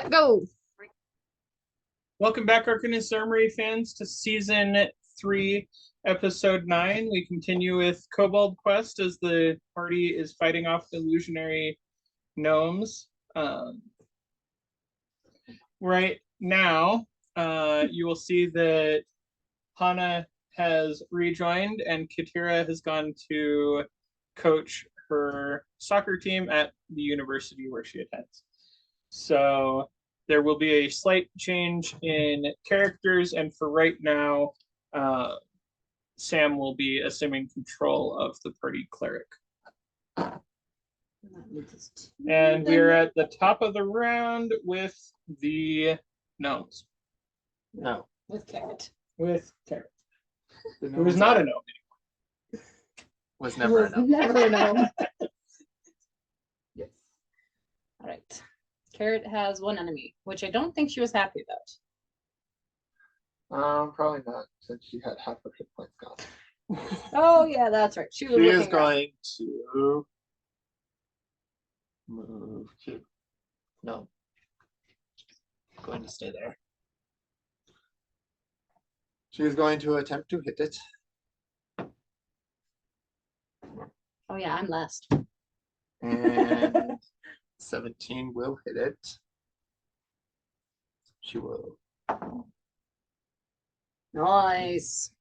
Go. Welcome back, Arcanist Armory fans, to Season 3, Episode 9. We continue with Kobold Quest as the party is fighting off illusionary gnomes. Right now, you will see that Hana has rejoined and Katira has gone to coach her soccer team at the university where she attends. So there will be a slight change in characters, and for right now, Sam will be assuming control of the party cleric. And we are at the top of the round with the gnomes. No. With Carrot. With Carrot. It was not a gnome anymore. Was never a gnome. Never a gnome. Yes. All right. Carrot has one enemy, which I don't think she was happy about. Probably not, since she had half her hit points gone. Oh yeah, that's right. She was. She is going to move to. No. Going to stay there. She is going to attempt to hit it. Oh yeah, I'm last. And 17 will hit it. She will. Nice.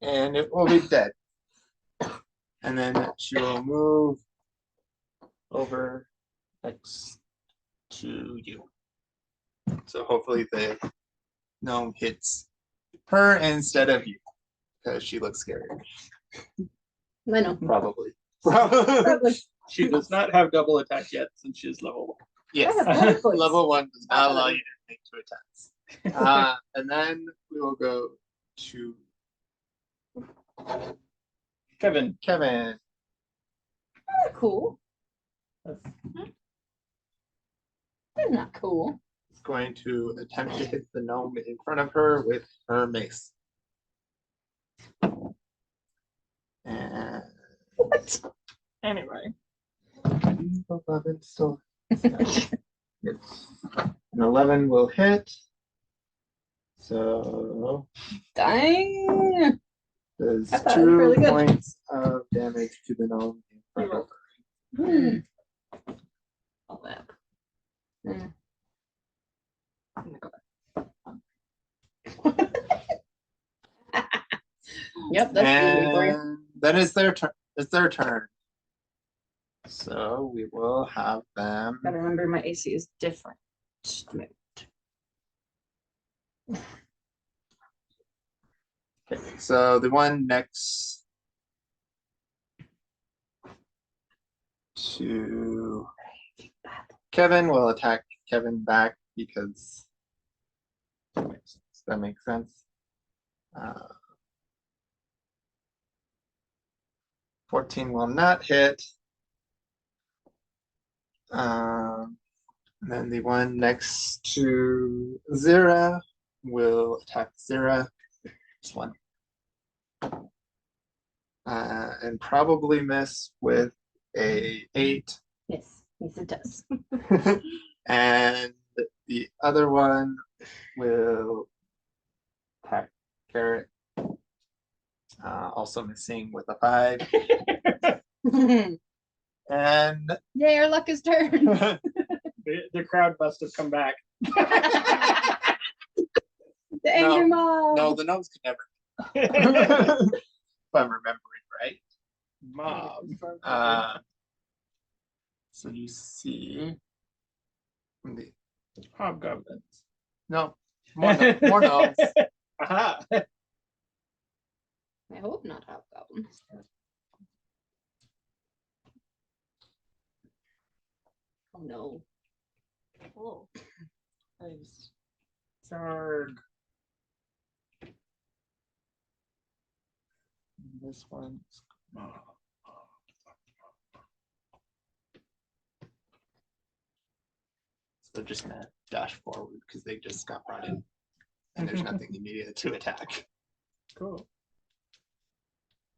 And it will be dead. And then she will move over next to you. So hopefully the gnome hits her instead of you, because she looks scary. I know. Probably. Probably. She does not have double attack yet since she's level 1. Yes. Level 1 does not allow you to make 2 attacks. And then we will go to Kevin. Kevin. Cool. That's not cool. Is going to attempt to hit the gnome in front of her with her mace. And what? Anyway. 11 still. Yes. An 11 will hit. So dang. Does 2 points of damage to the gnome in front of her. Oh, that. Yep, that's for you. Then it's their turn. It's their turn. So we will have them. Gotta remember my AC is different. Okay, so the one next to Kevin will attack Kevin back because that makes sense. 14 will not hit. And then the one next to Zira will attack Zira. This one. And probably miss with a 8. Yes, it does. And the other one will attack Carrot. Also missing with a 5. And yay, our luck is turned. the crowd must have come back. The angry mob. No, the gnomes could never. If I'm remembering right. Mob. So you see the hobgoblins. No, more gnomes. Aha. I hope not hobgoblins. Oh no. Oh. Zarg. This one's so just gonna dash forward because they just got brought in, and there's nothing immediate to attack. Cool.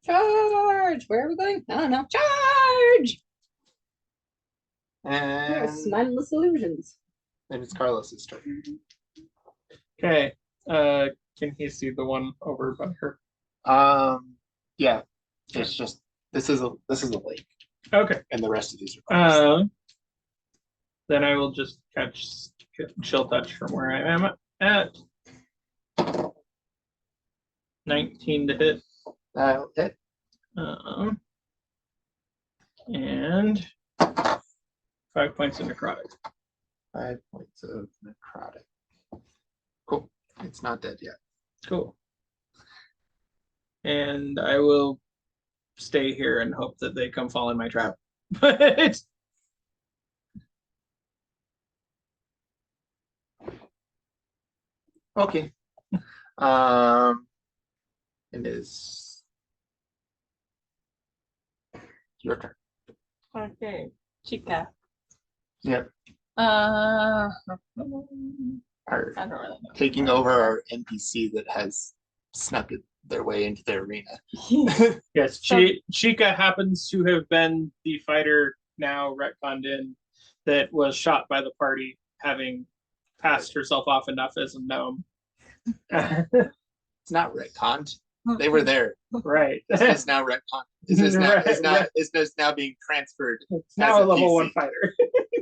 Charge! Where are we going? I don't know. Charge! Yes, And mindless illusions. then it's Carlos's turn. Okay. Can he see the one over by her? Yeah, it's just this is a lake, Okay. and the rest of these are. Then I will just catch chill touch from where I am at. 19 to hit. That'll hit. And 5 points of necrotic. 5 points of necrotic. Cool. It's not dead yet. Cool. And I will stay here and hope that they come fall in my trap. But Okay. It is your turn. Okay, Chica. Yep. I Are don't really know. taking over our NPC that has snuck their way into the arena. yes, So- Chica happens to have been the fighter now retconned in that was shot by the party, having passed herself off enough as a gnome. It's not retconned. They were there. Right. This is now retconned. This is now Right, right. This is now being transferred. It's now As a a level PC. 1 fighter.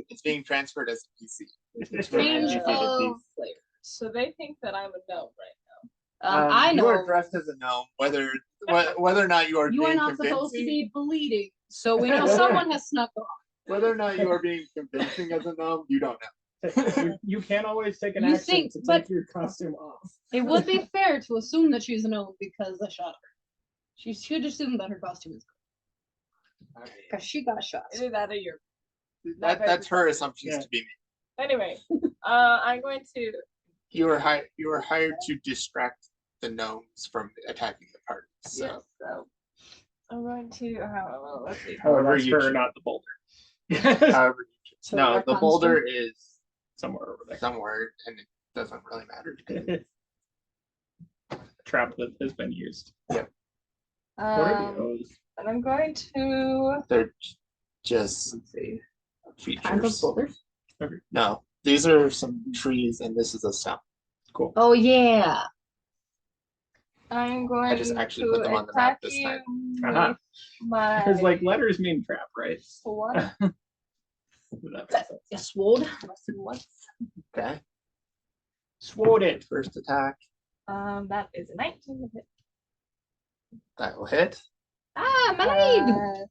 It's being transferred as a PC. Change Educated of piece. flavor. So they think that I'm a gnome right I You know are dressed as a gnome, whether or not you are you are being not supposed to convincing, be bleeding, so we know someone has snuck off. whether or not you are being convincing as a gnome, you don't know. You can't always take an You action think- to but- take your costume off. It would be fair to assume that she's a gnome because I shot her. She should assume that her costume is good because she got shot. now. Either that or you're. That's her assumptions Yeah. to be made. Anyway, I'm going to. You were hired to distract the gnomes from attacking the party. So Yes, so I'm going to. Let's see. However That's you her, choose. not the boulder. however you choose. So No, the retcons boulder is Somewhere over there. somewhere and it doesn't really matter. Trap that has been used. What Um, are those? And I'm going to. They're just let's see. Kinds of features. boulders. No, these are some trees and this is a stump. Cool. Oh yeah. I'm going just actually to put them on the map attack this you time. Uh-huh. with my Because like letters mean trap, right? sword. That makes sense. A sword. My sword. Okay. Sword it. First attack. That is a 19 to hit. That will hit. Ah, my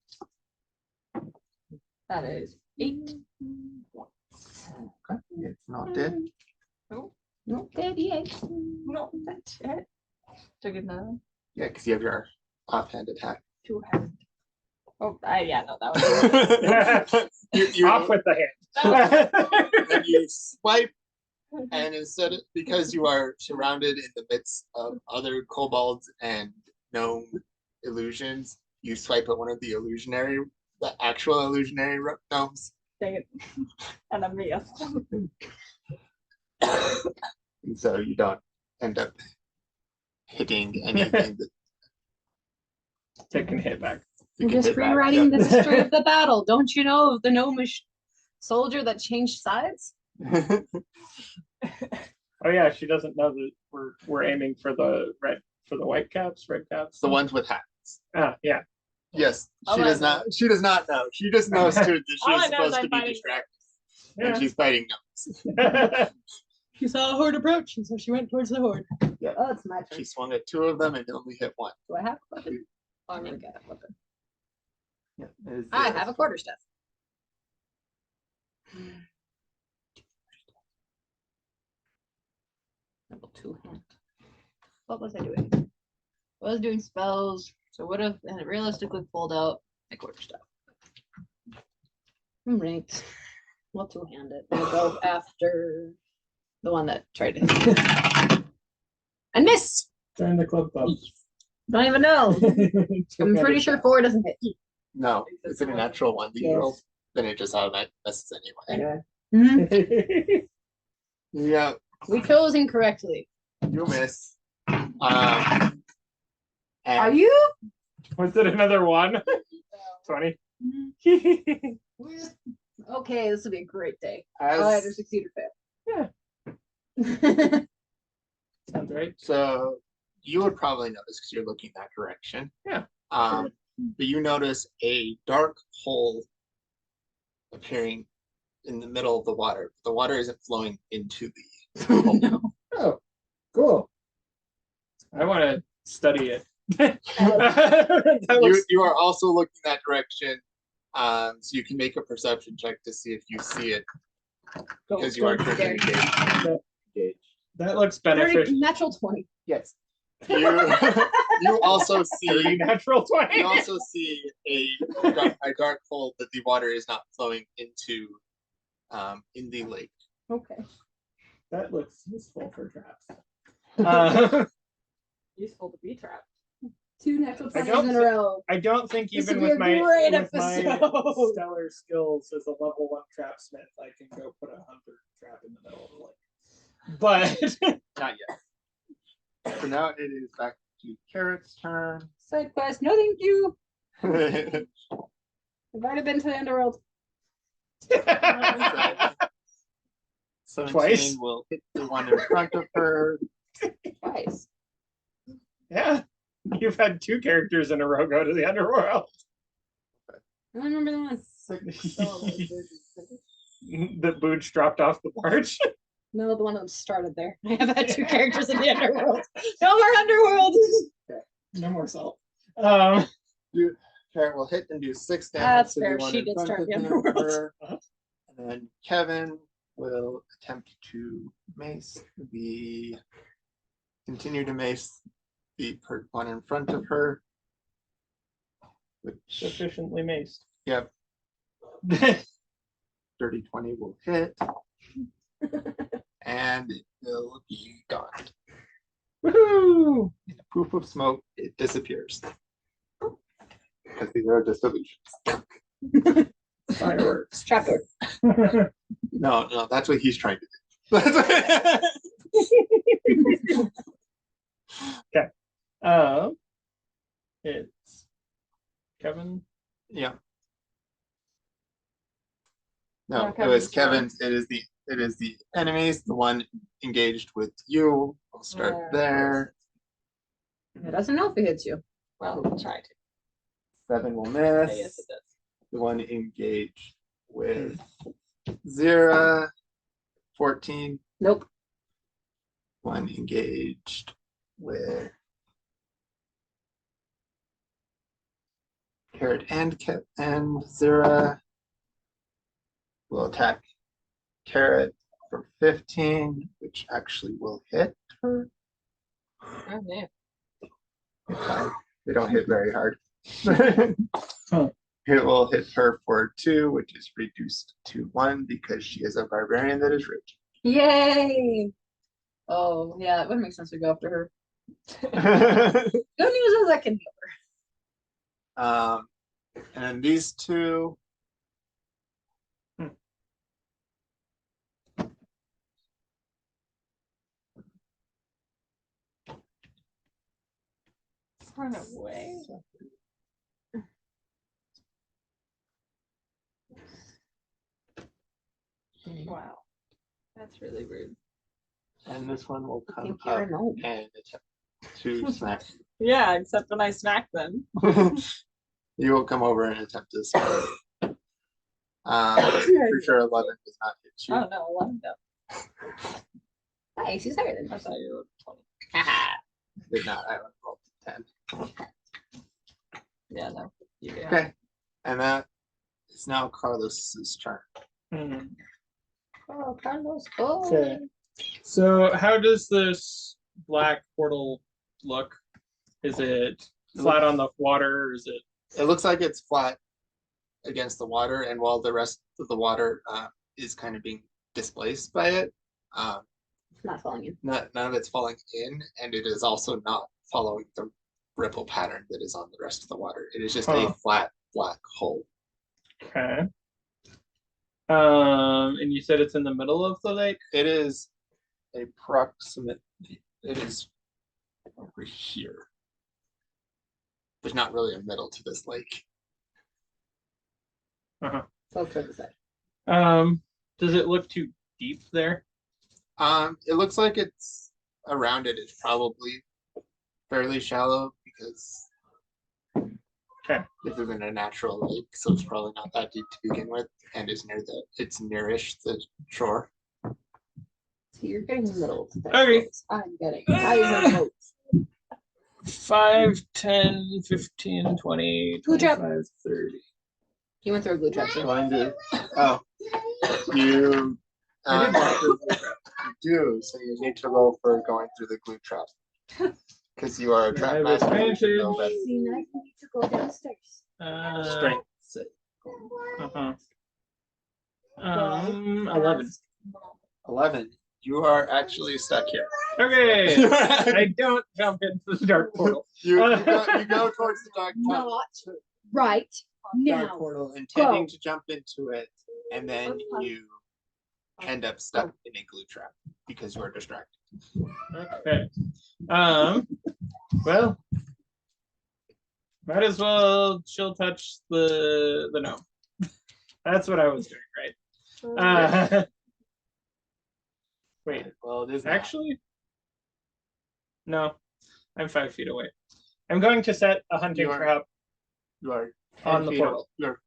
That is 8 points. Okay. It's not dead. Not dead yet. No, that's it. Took it now. Yeah, because you have your offhand attack. 2 hand. Oh, yeah, no, that was. you Off with the hand. and you swipe, and instead of, because you are surrounded in the midst of other kobolds and gnome illusions, you swipe at one of the actual illusionary gnomes. Dang it. And I'm missed. And so you don't end up hitting anything that Take and hit back. you I'm can just hit back. rewriting Yeah. the history of the battle. Don't you know of the gnomish soldier that changed sides? Oh yeah, she doesn't know that we're aiming for the white caps, red caps. The ones with hats. Ah, yeah. Yes, All she I does know- not. She does not know. She just knows that she All is I know is supposed to I'm be fighting distracted, Yeah. and she's fighting gnomes. She saw a horde approach, and so she went towards the horde. Yeah. Oh, it's my turn. She swung at 2 of them and only hit 1. Do I have a weapon? Oh, I think I have a weapon. Yeah, I have a quarterstaff. Level 2 hand. What was I doing? I was doing spells, so would have realistically pulled out my quarterstaff. Right. We'll two-hand it. We'll go after the one that tried to hit. And miss! Join the club. Don't even know. I'm pretty sure 4 doesn't hit. No, it's a natural one that you Yes. roll. Then it just automatically messes anyway. Anyway. Yeah, We chose incorrectly. you miss. Are And you? Was it another one? 20. Okay, this will be a great day. As, I'll either succeed or Yeah. fail. Sounds right. so you would probably notice because you're looking that direction. Yeah. But you notice a dark hole appearing in the middle of the water. The water isn't flowing into the hole. No. Oh, cool. I want to study it. You are also looking that direction, so you can make a perception check to see if you see it because you are currently engaged. That looks 30, beneficial. natural 20. Yes. You also see Natural 20. you also see a dark hole that the water is not flowing into in the lake. Okay. That looks useful for traps. Useful to be trapped. 2 natural I 20s don't in a row. I don't think This even would be with a my great with my episode. stellar skills as a level 1 trapsmith, I can go put a hunter trap in the middle of the lake. But Not yet. So now it is back to Carrot's turn. Side quest. No, thank you. I've already been to the underworld. 17 Twice? will hit the one in front of her. Twice. yeah, you've had 2 characters in a row go to the underworld. I don't remember the one. The booch dropped off the barge. No, the one that started there. I have had 2 characters in the underworld. No more underworld. No more salt. Carrot will hit and do 6 damage. That's to the fair. one She in did front start of the him, underworld. her. And then Kevin will attempt to continue to mace the one in front of her. Which, Sufficiently maced. yep, dirty 20 will hit. And it will be gone. Woohoo! In a poof of smoke, it disappears. Because these are just illusions. Fireworks. Trapdoor. No, that's what he's trying to do. It's Kevin. Yeah. No, No, it was Kevin's Kevin's. It is the enemies. The one engaged with you. We'll start Yeah. there. It doesn't know if it hits you. Well, we'll try to. 7 will miss. Yes, it does. The one engaged with Zira. 14. Nope. One engaged with Carrot and Zira. Will attack Carrot for 15, which actually will hit her. Oh, man. They don't hit very hard. Huh. It will hit her for 2, which is reduced to 1 because she is a barbarian that is rich. Yay! Oh, yeah, it would make sense to go after her. And Good news is I can heal her. then these 2. Run away. Wow. That's really rude. And this one will come Think up you're alone. and attempt to smack. Yeah, except when I smack them. You will come over and attempt to smack. For sure 11 does not hit you. Oh, no, 11 don't. Nice, he's higher than I us. thought you were 20. Did not. I rolled 10. Yeah, no. You do. Okay. And that is now Carlos's turn. Mhm. Oh, Carlos. Oh. Okay. So how does this black portal look? Is it flat on the water or is it It looks like it's flat against the water, and while the rest of the water is kind of being displaced by it, It's not falling in. none of it's falling in, and it is also not following the ripple pattern that is on the rest of the water. It is just a Huh. flat black hole. okay? And you said it's in the middle of the lake? It is approximately, it is over here. There's not really a middle to this lake. Uh-huh. So toward the side. Does it look too deep there? It looks like it's around it. It's probably fairly shallow because Okay. this isn't a natural lake, so it's probably not that deep to begin with, and it's nearish the shore. So you're getting little. Okay. I'm getting eyes and boats. 5, 10, 15, 20, Glue trap. 25, 30. He went through a glue trap. So. Going to you I did not do do, so you need to roll for going through the glue trap. Because you are a I trap have master. advantage. You know better. See, now you need to go downstairs. Strength. Uh-huh. 11. 11. You are actually stuck here. Okay. you I don't jump into the dark portal. you go towards the dark Not right dark now. portal, intending Go. to jump into it, and then you end up stuck in a glue trap because you are distracted. Okay. Well, might as well chill touch the gnome. That's what I was doing, right? Wait, Well, it is not. actually, no, I'm 5 feet away. I'm going to set a hunting You are- trap You are on 10 the feet portal. You're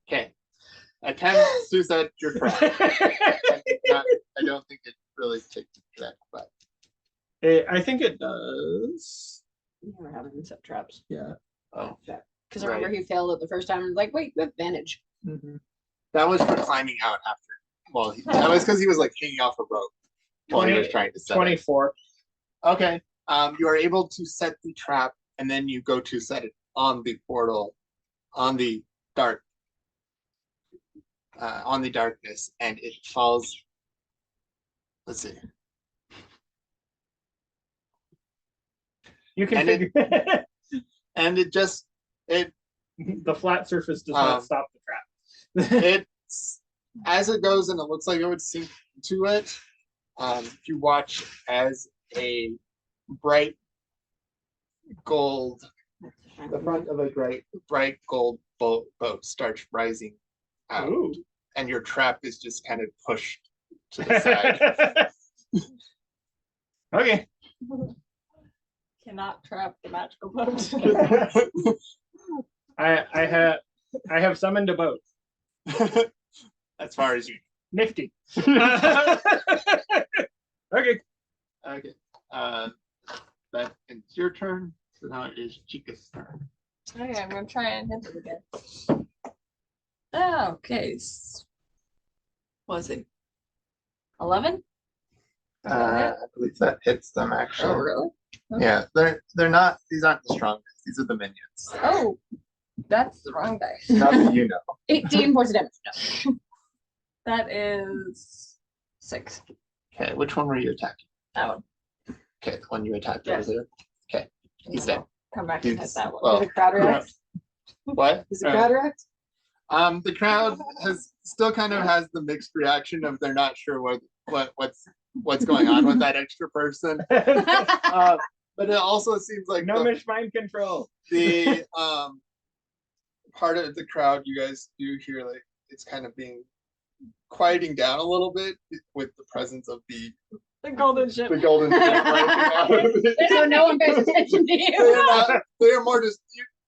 okay. Attempt to set your trap. I don't think it really takes that, but I think it does. You never have him set traps. Yeah. oh, Because I remember he failed it the first time. Like, wait, you have advantage. Mhm. that was for climbing out after. Well, that was because he was like hanging off a rope while he was trying to set it. 24. Okay. You are able to set the trap, and then you go to set it on the portal, on the darkness, and it falls. Let's see. You can And figure And it the flat surface does not stop the trap. it's as it goes, and it looks like it would sink into it. You watch as a bright gold, the front of a bright gold boat starts rising out, Ooh. and your trap is just kind of pushed to the side. Okay. Cannot trap the magical boat. I have summoned a boat. As far as you Nifty. Okay. okay. That it's your turn. So now it is Chica's turn. Okay, I'm gonna try and hit it again. Oh, okay. What was it? 11? I believe that hits them actually. Oh, really? Yeah, they're not. These aren't the strongest. These are the minions. Oh, that's the wrong dice. Not that you know. 18 points of damage. No. That is 6. Okay, which one were you attacking? That one. Okay, the one you attacked Yes. over there. Okay, he's dead. Come back and hit He's- that one. well, Did the crowd react? What? Does the crowd react? The crowd still kind of has the mixed reaction of they're not sure what's going on with that extra person. But it also seems like Gnomish mind control. the part of the crowd you guys do hear, like it's kind of being quieting down a little bit with the presence of the golden ship. golden ship rising out of it. So no one pays attention to you. They are more just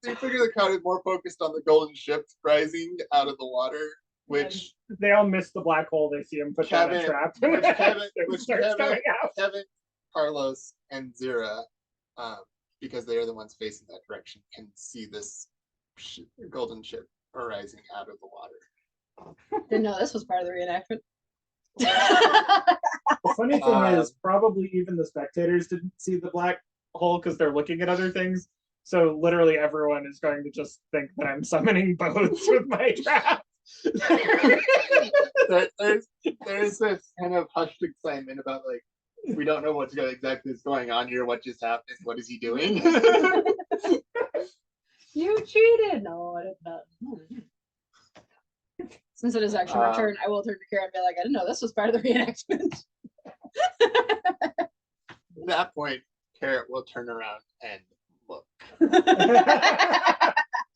you figure the crowd is more focused on the golden ship rising out of the water, which They all miss the black hole. They see him put down a Kevin- trap. which Kevin- It which starts Kevin- coming out. Kevin, Carlos, and Zira, because they are the ones facing that direction, can see this golden ship arising out of the water. Didn't know this was part of the reenactment. The funny thing is, Um, probably even the spectators didn't see the black hole because they're looking at other things. So literally everyone is going to just think that I'm summoning boats with my trap. There's this kind of hushed excitement about like we don't know what's exactly is going on here. What just happened? What is he doing? You cheated. No, I did not. Since it is actually my turn, I will turn to Kara and be like, I didn't know this was part of the reenactment. At that point, Carrot will turn around and look.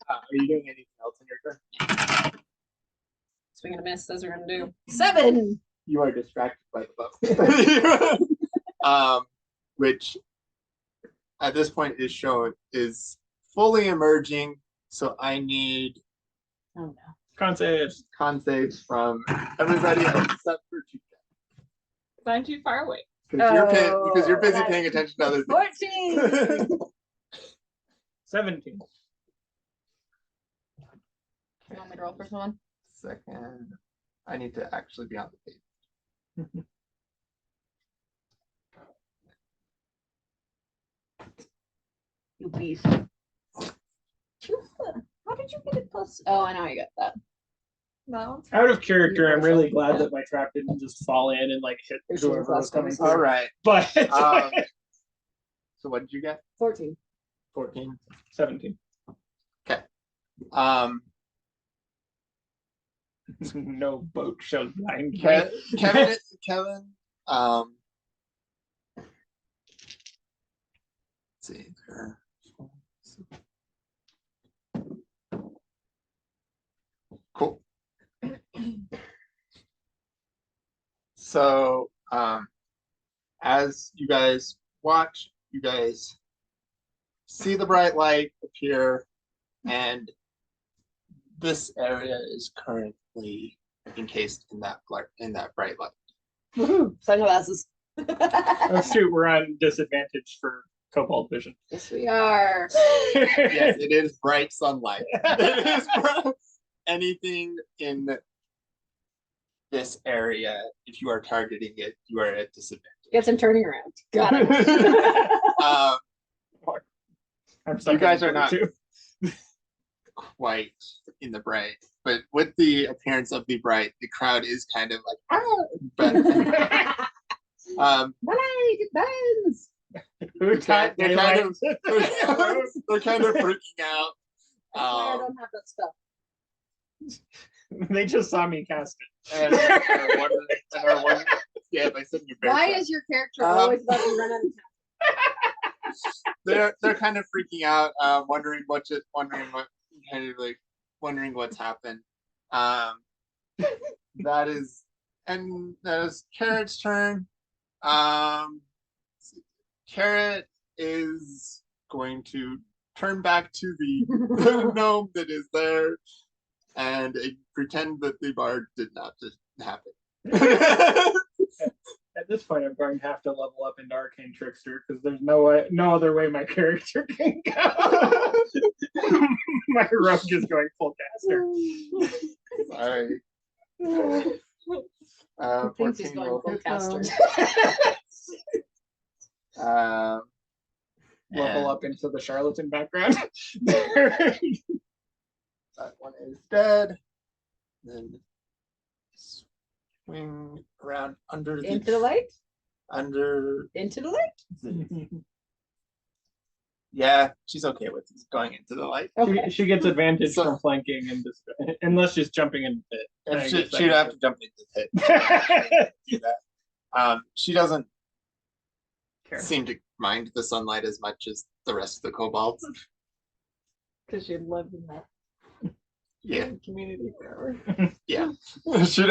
Are you doing anything else in your turn? Swing and a miss, as we're gonna do. 7! You are distracted by the bow. Which at this point is fully emerging. So I need Oh no. Con saves. con saves from everybody except for Chica. I'm too far away. Because you're busy Oh, paying attention to other things. 14! 17. You want me to roll for someone? Second, I need to actually be on the page. You beast. How did you get it plus? Oh, I know I got that. No. Out of character, I'm really glad that my trap didn't just fall in and like hit There's whoever some was coming plus through. All right. But So what did you get? 14. 14. 17. Um, No boat shall blind me. Kevin. Let's see there. Cool. So, as you guys watch, you guys see the bright light appear, and this area is currently encased in that bright light. Woohoo! Sunglasses. Oh shoot, we're on disadvantage for cobalt vision. Yes, we are. Yes, it is bright sunlight. It is bright. Anything in this area, if you are targeting it, you are at disadvantage. Get some turning around. Got it. You guys are not quite in the bright, but with the appearance of the bright, the crowd is kind of like, ah! But Bye, it bends. Who taught they're daylight? kind of freaking out. That's why I don't have that spell. They just saw me cast And are wondering, yeah, by sitting your bear Why trap. is your character always about to run out of They're kind of freaking out, wondering what's happened. That is Carrot's turn. Carrot is going to turn back to the gnome that is there and pretend that the bard did not just happen. At this point, I'm going to have to level up into Arcane Trickster because there's no other way my character can go. My rogue is going full caster. Sorry. I think he's 14 going will full hit caster. them. Level up into the charlatan background. That one is dead. Then swing around under Into the light? under. Into the light? Yeah, she's okay with going into the light. Okay. She gets advantage So- from flanking and unless she's jumping into it. If she'd have to jump into the pit. Do that. She doesn't seem to mind the sunlight as much as the rest of the kobolds. Because you live in that Yeah, community forever. yeah. She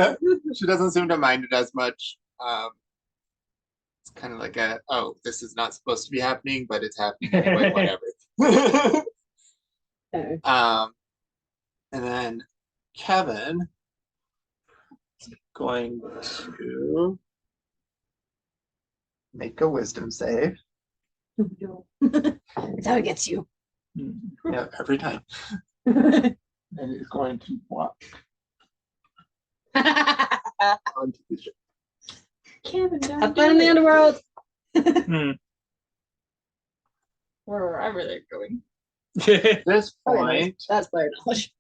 doesn't seem to mind it as much. It's kind of like this is not supposed to be happening, but it's happening anyway, whatever. Okay. And then Kevin is going to make a wisdom save. That's how it gets you. Yeah, every time. And he's going to walk onto the ship. Kevin, Have fun in the underworld. Wherever they're going. At this Oh, yeah, point, that's player knowledge.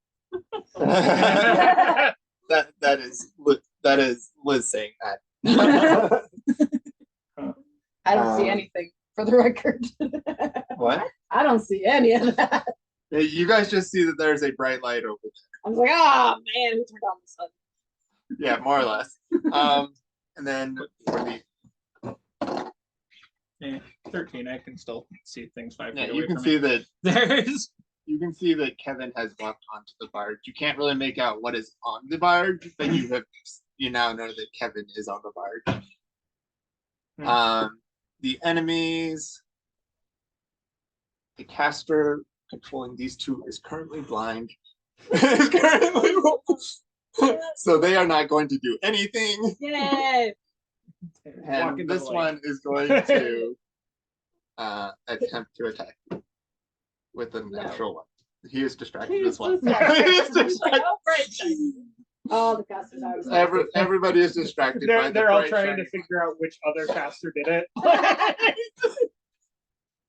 that is Liz saying that. I don't see anything for the record. What? I don't see any of that. You guys just see that there's a bright light over there. I was like, oh man, who turned on the sun? Yeah, more or less. And then for the 13, I can still see things 5 feet yeah, away you can from see me. that There's you can see that Kevin has walked onto the barge. You can't really make out what is on the barge, but you now know that Kevin is on the barge. The enemies, the caster controlling these two is currently blind. So they are not going to do anything. Yay! Walk And into this the light. one is going to attempt to attack you with a natural one. He is distracted as well. He is distracted. Oh, the casters are. Everybody is distracted by the They're all bright trying shiny to figure out which other caster did it.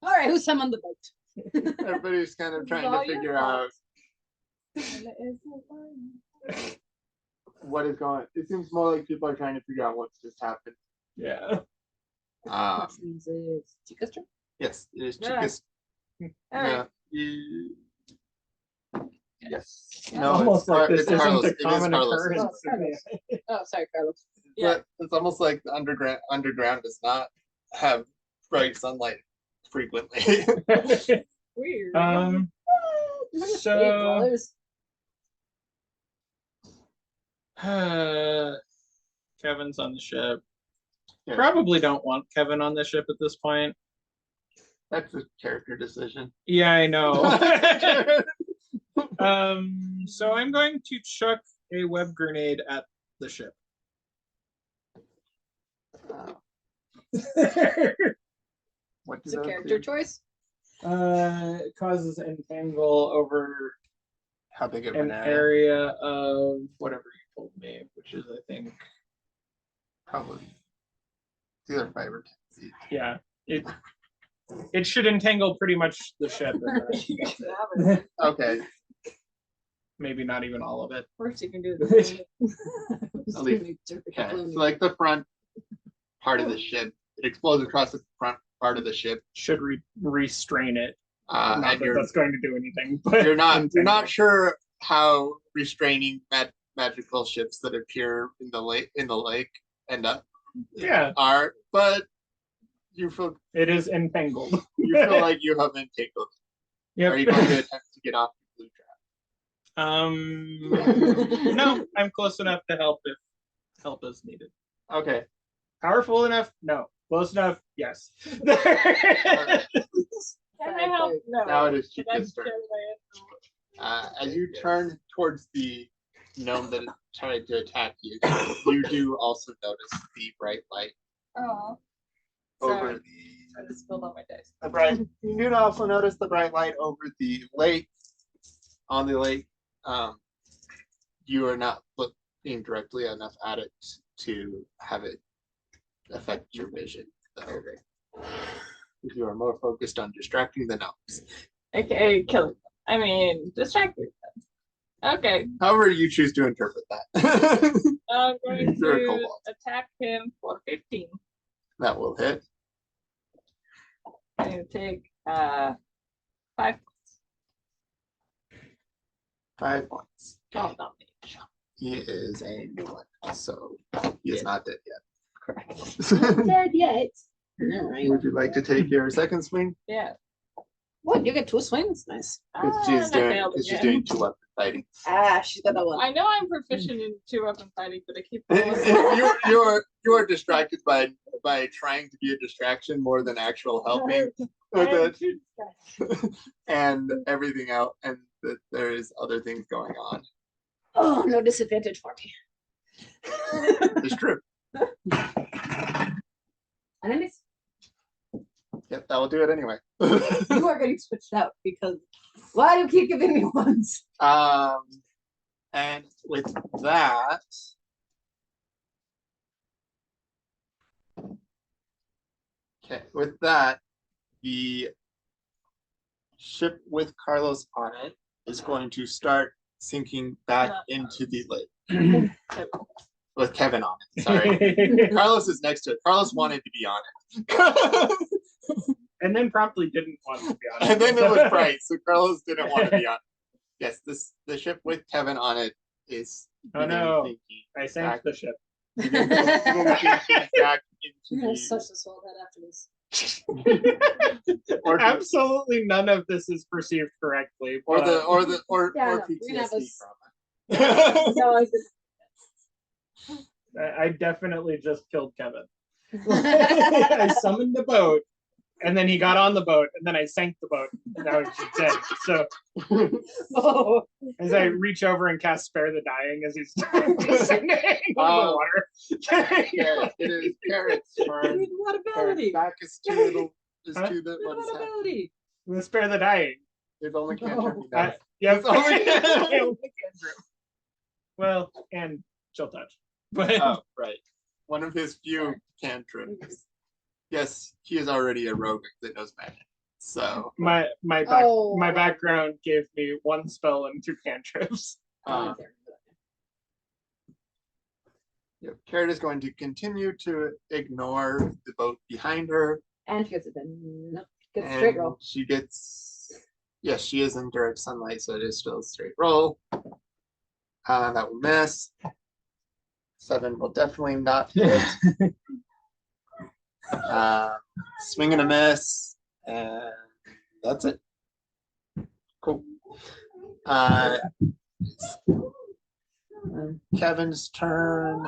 All right, who summoned the boat? Everybody's kind of trying to figure out what is going. It seems more like people are trying to figure out what's just happened. Yeah. Which means it's Chica's turn. Yes, it is Yeah. Chica's. Alright. Yes. It's No, almost like this it's isn't Carlos. a It is common Carlos. occurrence. Oh, sorry, Carlos. Yeah. But it's almost like the underground does not have bright sunlight frequently. Weird. So Kevin's on the ship. Yeah. Probably don't want Kevin on the ship at this point. That's a character decision. Yeah, I know. So I'm going to chuck a web grenade at the ship. What It's a does that character do? choice. It causes entangle over How big of an an area? area of whatever you told me, which is I think Probably. It's either 5 or 10 feet. yeah. It should entangle pretty much the ship. Okay. Maybe not even all of it. First you can do this. At least. Okay. So like the front part of the ship, it explodes across the front part of the ship. Should restrain it. Not And that that's going to do anything. But you're not entangle. sure how restraining magical ships that appear in the lake end up. Yeah. Are, but you feel It is entangled. like you have entangled. Yep. Are you going to attempt to get off the blue trap? No, I'm close enough to help if help is needed. Okay. Powerful enough? No. Close enough? Yes. Can I help? No. Now it is Should I Chica's turn. share my As you turn towards the gnome that is trying to attack you, you do also notice the bright light Oh. over Sorry. the I just spilled all my dice. You do also notice the bright light over the lake. On the lake, you are not looking directly enough at it to have it affect your vision. So, if you are more focused on distracting the gnomes. Okay, kill it. I mean, distract me. Okay, However you choose to interpret that. I'm going You're a to kobold. attack him for 15. That will hit. I'm going to take 5 points. 5 points. Oh, not me. He is a new one, so he is not dead yet. Correct. Dead yet. All right. Would you like to take your second swing? Yeah. What? You get 2 swings? Nice. Because I she's failed she's again. doing 2-weapon fighting. She's got that one. I know I'm proficient in 2-weapon fighting, but I keep rolling. You are distracted by trying to be a distraction more than actual helping with I'm it too distracted. and everything out, and that there is other things going on. Oh, no disadvantage for me. It's true. Enemies? Yep, that will do it anyway. You are getting switched out because why do you keep giving me ones? And with that, the ship with Carlos on it is going to start sinking back into the lake with Kevin on it. Sorry, Carlos is next to it. Carlos wanted to be on it. And then promptly didn't want to be on it. And then it was bright, so Carlos didn't want to be on it. Yes, the ship with Kevin on it is. Oh no, sinking I sank the ship. back into You're gonna the such a swell head after this. Or Absolutely none of this is perceived correctly. or but Yeah, no, PTSD we're gonna have a trauma. No, I said- I definitely just killed Kevin. I summoned the boat, and then he got on the boat, and then I sank the boat, and now he's just dead. So Oh. as I reach over and cast Spare the Dying as he's descending into the water. Yeah, it is Carrot's turn. What Carrot's ability? back is to the Huh? what is What happening. ability? With Spare the Dying. There's only cantrip he I- does. Yep. It's only- I only cantrip. Well, and chill touch. But Oh, right. One of his few cantrips. Yes, he is already a rogue that knows magic. So my Oh. background gave me one spell and 2 cantrips. yep, Carrot is going to continue to ignore the boat behind her. And she gets it then. Nope. Gets a straight and roll. She gets, yes, she is in direct sunlight, so it is still a straight roll. That will miss. 7 will definitely not hit. Swing and a miss, and that's it. Cool. Kevin's turn.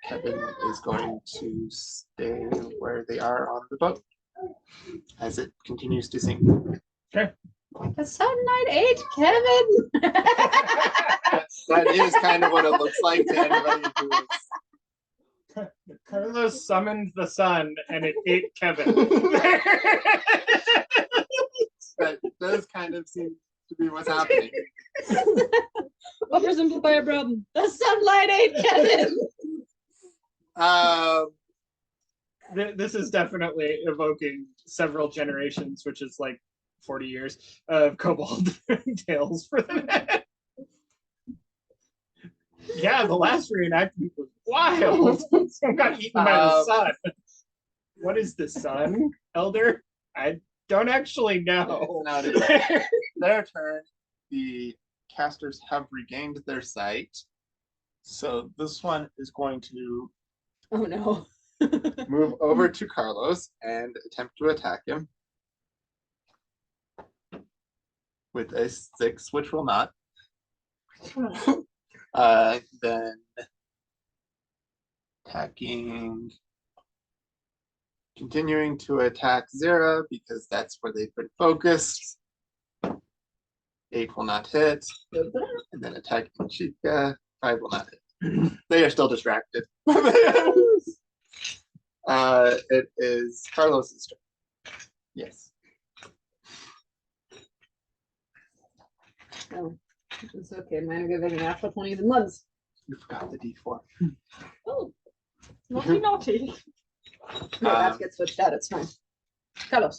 Kevin is going to stay where they are on the boat as it continues to sink. The Sunlight ate Kevin. That is kind of what it looks like to anybody who is. Carlos summoned the sun and it ate Kevin. That does kind of seem to be what's happening. Oversimplify a problem. The sunlight ate Kevin. This is definitely evoking several generations, which is like 40 years of kobold tales for the Yeah, the last reenactment was wild. Someone got eaten by the sun. What is the sun, Elder? I don't actually know. Now it is their turn. The casters have regained their sight. So this one is going to Oh no. move over to Carlos and attempt to attack him with a 6, which will not. Then attacking, continuing to attack Zera because that's where they've been focused. 8 will not hit, and then attacking Chica, 5 will not hit. They are still distracted. It is Carlos's turn. Yes. Oh, it's okay. Mine are giving natural 20s and ones. You forgot the D4. Oh, naughty, naughty. That gets switched out. It's fine. Carlos.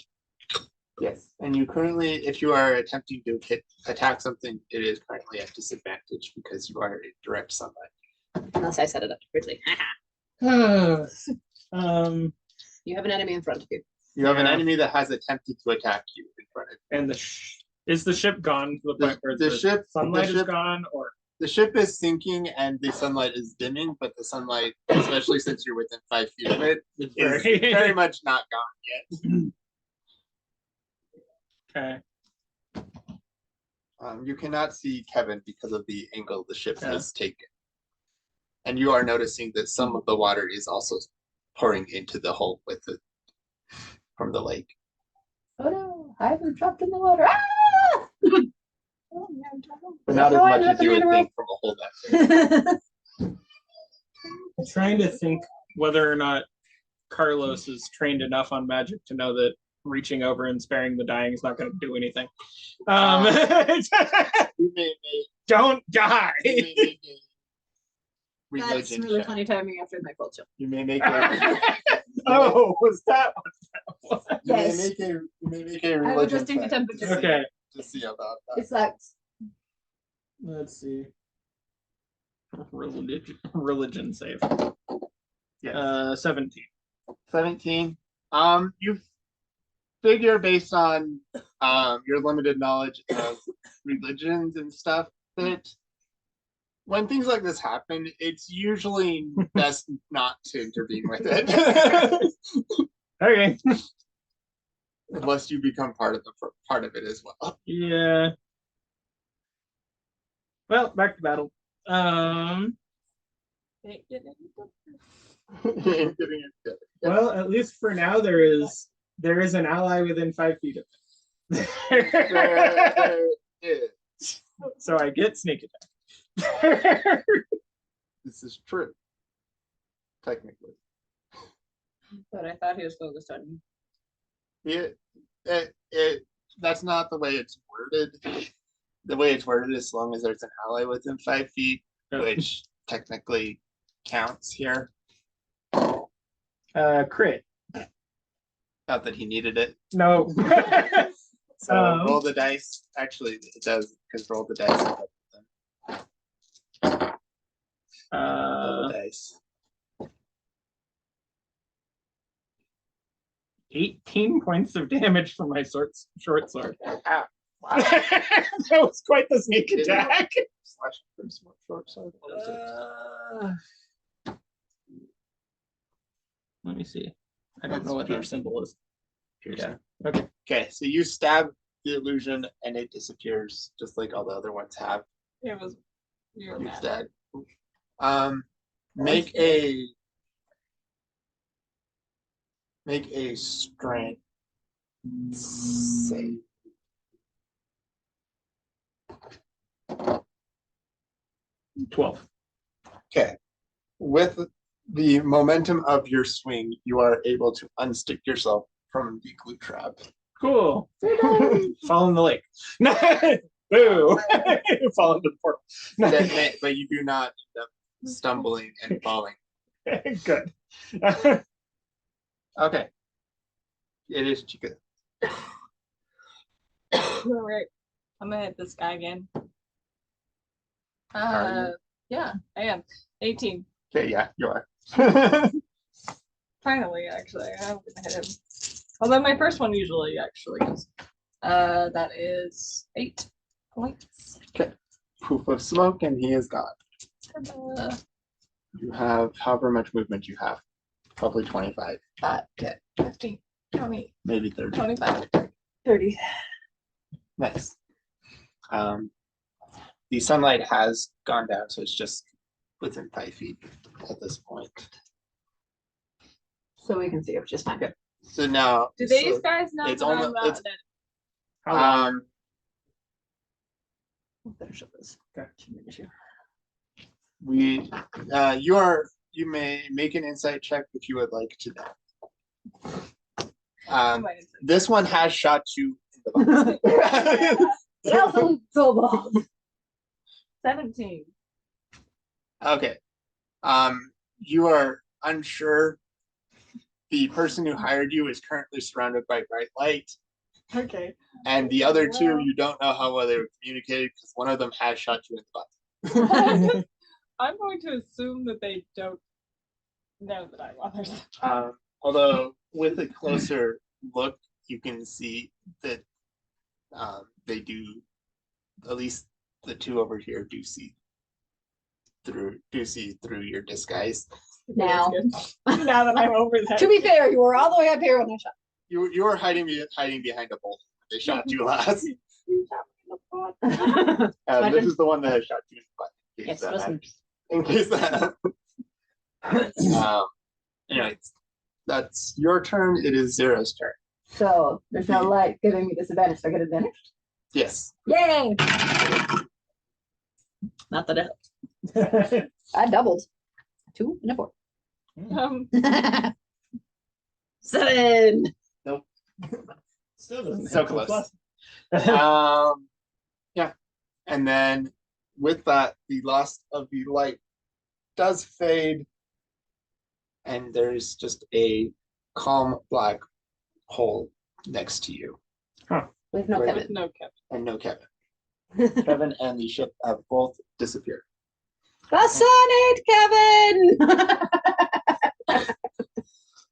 Yes, and you currently, if you are attempting to attack something, it is currently at disadvantage because you are in direct sunlight. Unless I set it up quickly. You have an enemy in front of you. You have an Yeah. enemy that has attempted to attack you in front of you. And is the ship gone to the point where the ship- sunlight the is ship- gone, or The ship is sinking and the sunlight is dimming, but the sunlight, especially since you're within 5 feet of it, is Very- very much not gone yet. okay? You cannot see Kevin because of the angle the ship has taken. And you are noticing that some of the water is also pouring into the hole with it from the lake. Oh no, I've been dropped in the water. Ah! Oh, But not as Oh, I much know as you would the think from a hole that big. I'm trying to think whether or not Carlos is trained enough on magic to know that reaching over and sparing the dying is not going to do anything. You may make, Don't die. you may make a That's religion really check. funny timing after my cold chill. You may make a Oh, was that what that you Yes. may make a I was religion adjusting the check temperature. was? Okay, to see about that. It sucks. let's see. Religion save. Yes. 17. 17. You figure based on your limited knowledge of religions and stuff that when things like this happen, it's usually best not to intervene with it. Okay. Unless you become part of it as well. Yeah. Well, back to battle. Ain't getting any You ain't getting it together. Well, at least for now, there is an ally within 5 feet of There it. is. So I get sneak attack. This is true. Technically. But I thought he was focused on That's not the way it's worded. The way it's worded, as long as there's an ally within 5 feet, which technically counts here. Crit. Not that he needed it. No. So roll the dice. Actually, it does, because roll the dice. Roll the dice. 18 points of damage from my short sword. Ah, wow. That was quite the sneak attack. Slash from short sword. What was it? Let me see. I don't That's know what that piercing. symbol is. Piercing. Yeah. Okay. Okay, so you stab the illusion and it disappears, just like all the other ones have. It was you're You're mad. dead. Make a strength save. $12. Okay. With the momentum of your swing, you are able to unstick yourself from the glue trap. Cool. Fall in the lake. Boo. Fall into the portal. But you do not end up stumbling and falling. Good. Okay. It is Chica. All right. I'm gonna hit this guy again. Are you? Yeah, I am. 18. Okay, yeah, you are. Finally, actually, I'm gonna hit him. Although my first one usually actually is. That is 8 points. Okay. Proof of smoke, and he is gone. Uh, You have however much movement you have. Probably 25, 10, 15, 20, maybe 30. 25, 30. Nice. The sunlight has gone down, so it's just within 5 feet at this point. so we can see it just fine. Okay. So now, Do these guys know it's that I'm almost- not it's- an How long? I'll finish up this. Okay. Miniature. you may make an insight check if you would like to know. enemy? This one has shot you in the butt. Yellow cobalt. 17. Okay. You are unsure. The person who hired you is currently surrounded by bright light. Okay. And the other two, Well. you don't know how well they were communicated because one of them has shot you in the butt. I'm going to assume that they don't know that I'm others. Although with a closer look, you can see that they do, at least the two over here do see through your disguise. Now, Now that I'm over there. to be fair, you were all the way up here when I shot. You were hiding behind a boulder. They shot you last. You shot me in the butt. This is the one that has shot you in the butt. In case Yes, that listen. matters. In case that. Anyways, that's your turn. It is Zero's turn. So there's no light giving me disadvantage. So I get advantage. Yes. Yay! Not that it helped. I doubled. 2 and a 4. Um, 7. Still doesn't So hit close. plus. Yeah. And then with that, the loss of the light does fade. And there's just a calm black hole next to you. With no Right. Kevin. with no cap. And no Kevin. Kevin and the ship have both disappeared. The sun ate Kevin.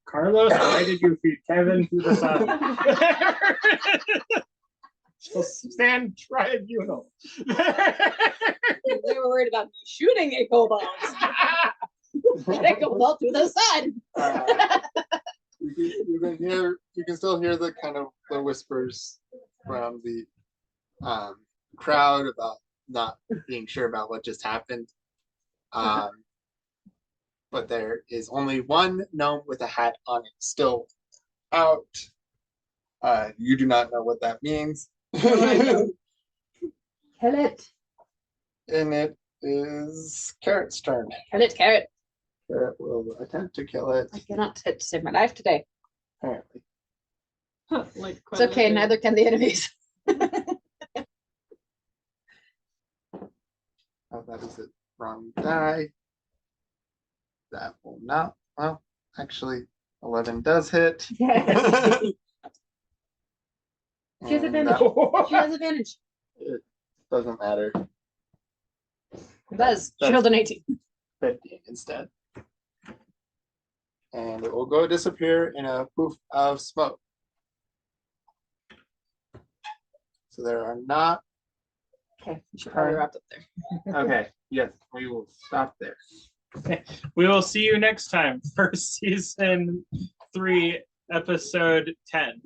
Carlos, why did you feed Kevin to the sun? So stand tribunal. They were worried about me shooting a cobalt. Get a cobalt to the sun. We you can still hear the kind of the whispers from the crowd about not being sure about what just happened. But there is only one gnome with a hat on it still out. You do not know what that means. Kill it. And it is Carrot's turn. Kill it, Carrot. Carrot will attempt to kill it. I cannot save my life today. Apparently. Like It's okay, neither can the enemies. Oh, that is a wrong die. That will not. Well, actually, 11 does hit. Yes. She has And advantage. that- She has advantage. It doesn't matter. It does. She That's rolled an 18. 15 instead. And it will go disappear in a poof of smoke. So there are not. Okay, we should probably wrap up there. Okay, yes, we will stop there. We will see you next time for season 3, episode 10.